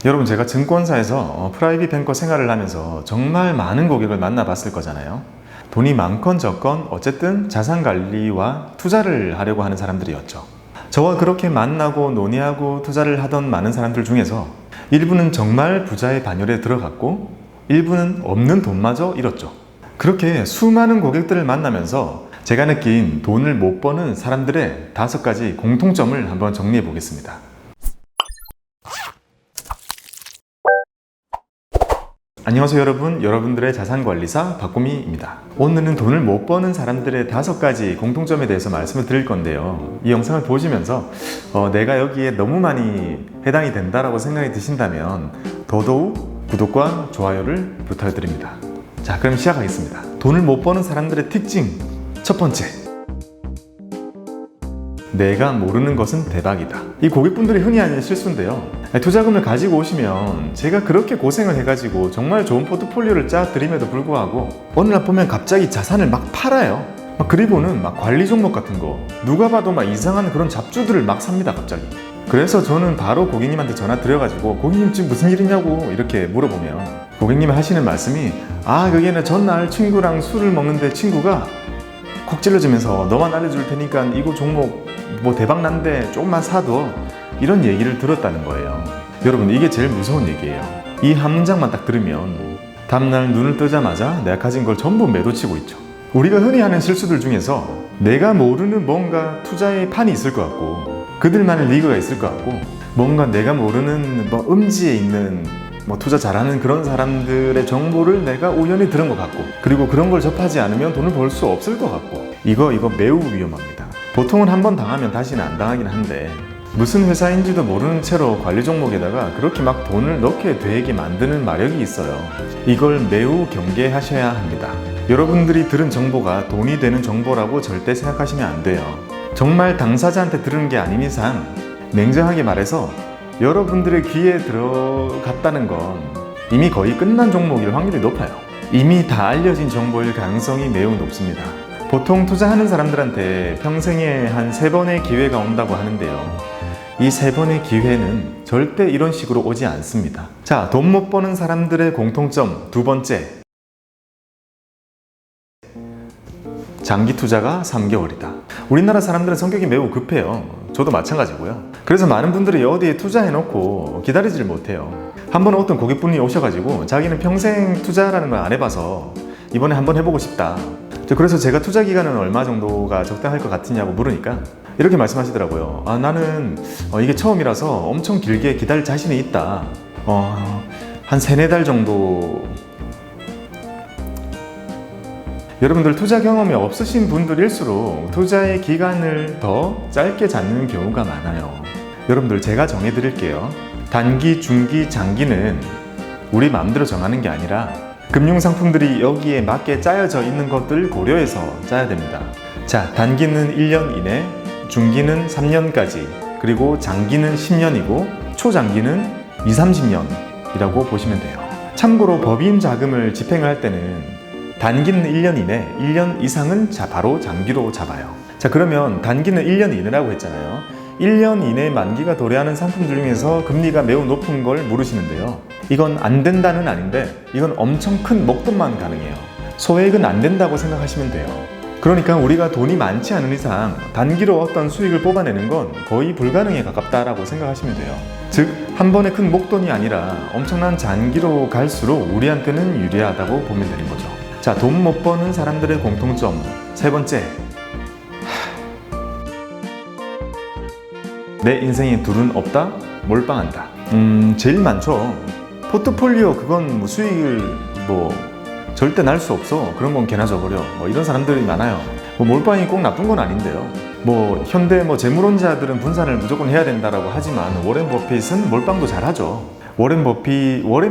여러분, 제가 증권사에서 프라이빗 뱅커 생활을 하면서 정말 많은 고객을 만나봤을 거잖아요. 돈이 많건 적건 어쨌든 자산 관리와 투자를 하려고 하는 사람들이었죠. 저와 그렇게 만나고 논의하고 투자를 하던 많은 사람들 중에서 일부는 정말 부자의 반열에 들어갔고 일부는 없는 돈마저 잃었죠. 그렇게 수많은 고객들을 만나면서 제가 느낀 돈을 못 버는 사람들의 5가지 공통점을 한번 정리해 보겠습니다. 안녕하세요 여러분, 여러분들의 자산관리사 박구미입니다. 오늘은 돈을 못 버는 사람들의 5가지 공통점에 대해서 말씀을 드릴 건데요, 이 영상을 보시면서 내가 여기에 너무 많이 해당이 된다라고 생각이 드신다면 더더욱 구독과 좋아요를 부탁드립니다. 자, 그럼 시작하겠습니다. 돈을 못 버는 사람들의 특징, 첫 번째, 내가 모르는 것은 대박이다. 이 고객분들이 흔히 하는 실수인데요, 투자금을 가지고 오시면 제가 그렇게 고생을 해가지고 정말 좋은 포트폴리오를 짜 드림에도 불구하고 어느 날 보면 갑자기 자산을 막 팔아요. 그리고는 막 관리 종목 같은 거 누가 봐도 막 이상한 그런 잡주들을 막 삽니다, 갑자기. 그래서 저는 바로 고객님한테 전화 드려가지고, 고객님 지금 무슨 일이냐고 이렇게 물어보면 고객님이 하시는 말씀이, 그게는 전날 친구랑 술을 먹는데 친구가 콕 찔러주면서 너만 알려줄 테니까 이거 종목 뭐 대박 난데 조금만 사둬, 이런 얘기를 들었다는 거예요. 여러분, 이게 제일 무서운 얘기예요. 이 한 문장만 딱 들으면 다음날 눈을 뜨자마자 내가 가진 걸 전부 매도치고 있죠. 우리가 흔히 하는 실수들 중에서 내가 모르는 뭔가 투자의 판이 있을 것 같고, 그들만의 리그가 있을 것 같고, 뭔가 내가 모르는 음지에 있는 투자 잘하는 그런 사람들의 정보를 내가 우연히 들은 것 같고, 그리고 그런 걸 접하지 않으면 돈을 벌 수 없을 것 같고, 이거 매우 위험합니다. 보통은 한번 당하면 다시는 안 당하긴 한데, 무슨 회사인지도 모르는 채로 관리 종목에다가 그렇게 막 돈을 넣게 되게 만드는 마력이 있어요. 이걸 매우 경계하셔야 합니다. 여러분들이 들은 정보가 돈이 되는 정보라고 절대 생각하시면 안 돼요. 정말 당사자한테 들은 게 아닌 이상 냉정하게 말해서 여러분들의 귀에 들어갔다는 건 이미 거의 끝난 종목일 확률이 높아요. 이미 다 알려진 정보일 가능성이 매우 높습니다. 보통 투자하는 사람들한테 평생에 한 3번의 기회가 온다고 하는데요, 이 3번의 기회는 절대 이런 식으로 오지 않습니다. 자, 돈 못 버는 사람들의 공통점, 2번째, 장기 투자가 3개월이다. 우리나라 사람들은 성격이 매우 급해요. 저도 마찬가지고요. 그래서 많은 분들이 어디에 투자해놓고 기다리지를 못해요. 한번 어떤 고객분이 오셔가지고 자기는 평생 투자라는 걸 안 해봐서 이번에 한번 해보고 싶다. 그래서 제가 투자 기간은 얼마 정도가 적당할 것 같으냐고 물으니까 이렇게 말씀하시더라고요. 나는 이게 처음이라서 엄청 길게 기다릴 자신이 있다. 한 3-4달 정도. 여러분들, 투자 경험이 없으신 분들일수록 투자의 기간을 더 짧게 잡는 경우가 많아요. 여러분들, 제가 정해드릴게요. 단기, 중기, 장기는 우리 마음대로 정하는 게 아니라 금융상품들이 여기에 맞게 짜여져 있는 것들 고려해서 짜야 됩니다. 자, 단기는 1년 이내, 중기는 3년까지, 그리고 장기는 10년이고 초장기는 20-30년이라고 보시면 돼요. 참고로 법인 자금을 집행을 할 때는 단기는 1년 이내, 1년 이상은 바로 장기로 잡아요. 자, 그러면 단기는 1년 이내라고 했잖아요. 1년 이내 만기가 도래하는 상품들 중에서 금리가 매우 높은 걸 물으시는데요, 이건 안 된다는 아닌데 이건 엄청 큰 목돈만 가능해요. 소액은 안 된다고 생각하시면 돼요. 그러니까 우리가 돈이 많지 않은 이상 단기로 어떤 수익을 뽑아내는 건 거의 불가능에 가깝다라고 생각하시면 돼요. 즉, 한 번에 큰 목돈이 아니라 엄청난 장기로 갈수록 우리한테는 유리하다고 보면 되는 거죠. 자, 돈 못 버는 사람들의 공통점, 3번째, 내 인생에 둘은 없다? 몰빵한다. 제일 많죠. 포트폴리오 그건 수익을 절대 날 수 없어, 그런 건 개나 줘버려, 이런 사람들이 많아요. 몰빵이 꼭 나쁜 건 아닌데요. 현대 재물론자들은 분산을 무조건 해야 된다라고 하지만 워렌 버핏은 몰빵도 잘하죠. 워렌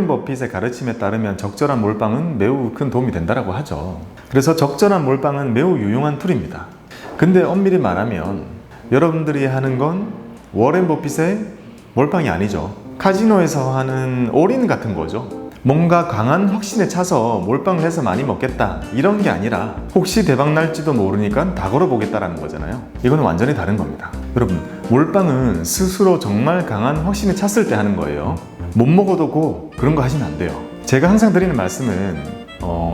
버핏의 가르침에 따르면 적절한 몰빵은 매우 큰 도움이 된다라고 하죠. 그래서 적절한 몰빵은 매우 유용한 툴입니다. 근데 엄밀히 말하면 여러분들이 하는 건 워렌 버핏의 몰빵이 아니죠. 카지노에서 하는 올인 같은 거죠. 뭔가 강한 확신에 차서 몰빵을 해서 많이 먹겠다, 이런 게 아니라 혹시 대박 날지도 모르니까 다 걸어보겠다라는 거잖아요. 이거는 완전히 다른 겁니다. 여러분, 몰빵은 스스로 정말 강한 확신에 찼을 때 하는 거예요. 못 먹어도 고 그런 거 하시면 안 돼요. 제가 항상 드리는 말씀은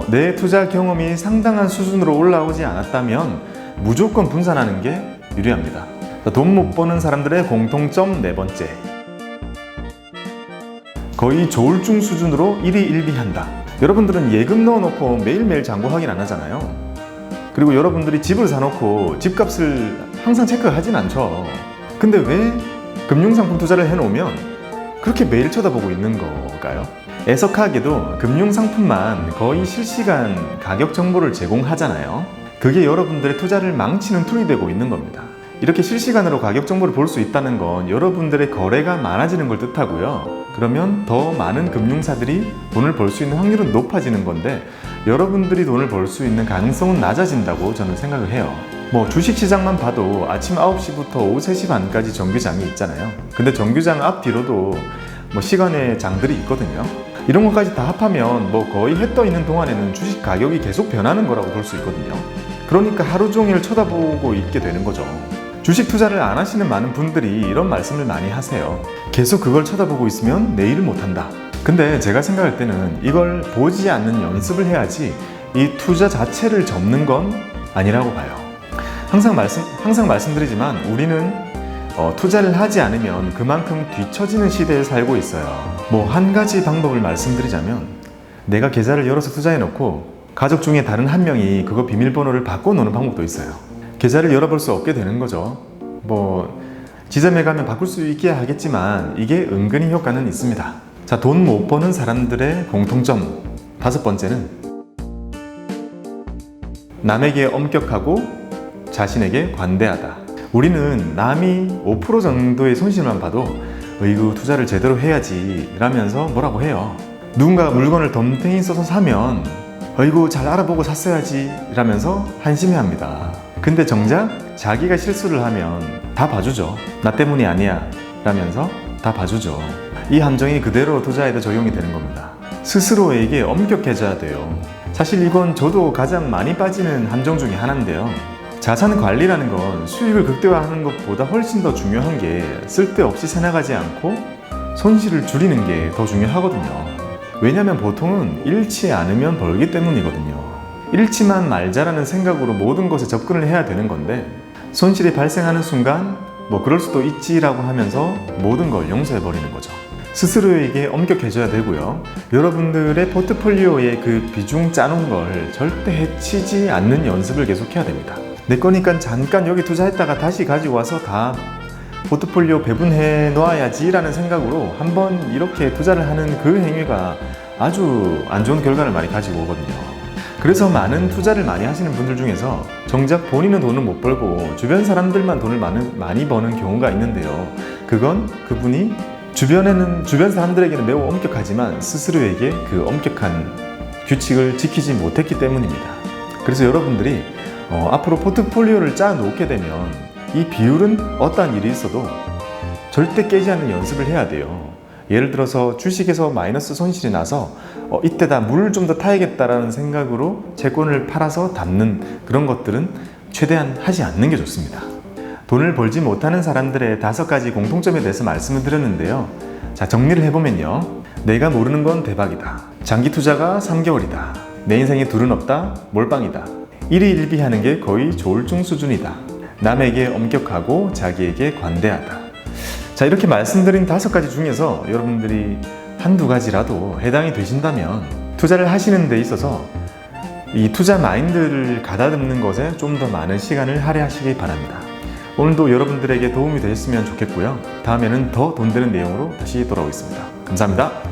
내 투자 경험이 상당한 수준으로 올라오지 않았다면 무조건 분산하는 게 유리합니다. 돈 못 버는 사람들의 공통점 네 번째, 거의 조울증 수준으로 일희일비한다. 여러분들은 예금 넣어놓고 매일매일 잔고 확인 안 하잖아요. 그리고 여러분들이 집을 사놓고 집값을 항상 체크하진 않죠. 근데 왜 금융상품 투자를 해놓으면 그렇게 매일 쳐다보고 있는 걸까요? 애석하게도 금융상품만 거의 실시간 가격 정보를 제공하잖아요. 그게 여러분들의 투자를 망치는 툴이 되고 있는 겁니다. 이렇게 실시간으로 가격 정보를 볼 수 있다는 건 여러분들의 거래가 많아지는 걸 뜻하고요. 그러면 더 많은 금융사들이 돈을 벌 수 있는 확률은 높아지는 건데 여러분들이 돈을 벌 수 있는 가능성은 낮아진다고 저는 생각을 해요. 주식시장만 봐도 아침 9시부터 오후 3시 반까지 정규장이 있잖아요. 근데 정규장 앞뒤로도 시간의 장들이 있거든요. 이런 것까지 다 합하면 거의 해 떠 있는 동안에는 주식 가격이 계속 변하는 거라고 볼 수 있거든요. 그러니까 하루 종일 쳐다보고 있게 되는 거죠. 주식 투자를 안 하시는 많은 분들이 이런 말씀을 많이 하세요. 계속 그걸 쳐다보고 있으면 내일을 못한다. 근데 제가 생각할 때는 이걸 보지 않는 연습을 해야지 이 투자 자체를 접는 건 아니라고 봐요. 항상 말씀드리지만 우리는 투자를 하지 않으면 그만큼 뒤처지는 시대에 살고 있어요. 한 가지 방법을 말씀드리자면 내가 계좌를 열어서 투자해놓고 가족 중에 다른 한 명이 그거 비밀번호를 바꿔놓는 방법도 있어요. 계좌를 열어볼 수 없게 되는 거죠. 지점에 가면 바꿀 수 있게 하겠지만 이게 은근히 효과는 있습니다. 자, 돈 못 버는 사람들의 공통점 다섯 번째는 남에게 엄격하고 자신에게 관대하다. 우리는 남이 5% 정도의 손실만 봐도 어이구 투자를 제대로 해야지 라면서 뭐라고 해요. 누군가가 물건을 덤탱이 써서 사면 어이구 잘 알아보고 샀어야지 라면서 한심해합니다. 근데 정작 자기가 실수를 하면 다 봐주죠. 나 때문이 아니야 라면서 다 봐주죠. 이 함정이 그대로 투자에도 적용이 되는 겁니다. 스스로에게 엄격해져야 돼요. 사실 이건 저도 가장 많이 빠지는 함정 중에 하나인데요. 자산 관리라는 건 수익을 극대화하는 것보다 훨씬 더 중요한 게 쓸데없이 새나가지 않고 손실을 줄이는 게 더 중요하거든요. 왜냐면 보통은 잃지 않으면 벌기 때문이거든요. 잃지만 말자라는 생각으로 모든 것에 접근을 해야 되는 건데 손실이 발생하는 순간 그럴 수도 있지라고 하면서 모든 걸 용서해버리는 거죠. 스스로에게 엄격해져야 되고요. 여러분들의 포트폴리오에 그 비중 짜놓은 걸 절대 해치지 않는 연습을 계속해야 됩니다. 내 거니까 잠깐 여기 투자했다가 다시 가지고 와서 다 포트폴리오 배분해 놓아야지 라는 생각으로 한번 이렇게 투자를 하는 그 행위가 아주 안 좋은 결과를 많이 가지고 오거든요. 그래서 많은 투자를 많이 하시는 분들 중에서 정작 본인은 돈을 못 벌고 주변 사람들만 돈을 많이 버는 경우가 있는데요. 그건 그분이 주변 사람들에게는 매우 엄격하지만 스스로에게 그 엄격한 규칙을 지키지 못했기 때문입니다. 그래서 여러분들이 앞으로 포트폴리오를 짜 놓게 되면 이 비율은 어떠한 일이 있어도 절대 깨지 않는 연습을 해야 돼요. 예를 들어서 주식에서 마이너스 손실이 나서 이때다 물을 좀 더 타야겠다라는 생각으로 채권을 팔아서 담는 그런 것들은 최대한 하지 않는 게 좋습니다. 돈을 벌지 못하는 사람들의 5가지 공통점에 대해서 말씀을 드렸는데요. 자, 정리를 해보면요. 내가 모르는 건 대박이다. 장기 투자가 3개월이다. 내 인생에 둘은 없다. 몰빵이다. 일희일비하는 게 거의 조울증 수준이다. 남에게 엄격하고 자기에게 관대하다. 자, 이렇게 말씀드린 5가지 중에서 여러분들이 한두 가지라도 해당이 되신다면 투자를 하시는 데 있어서 이 투자 마인드를 가다듬는 것에 좀 더 많은 시간을 할애하시기 바랍니다. 오늘도 여러분들에게 도움이 되셨으면 좋겠고요. 다음에는 더 돈 되는 내용으로 다시 돌아오겠습니다. 감사합니다.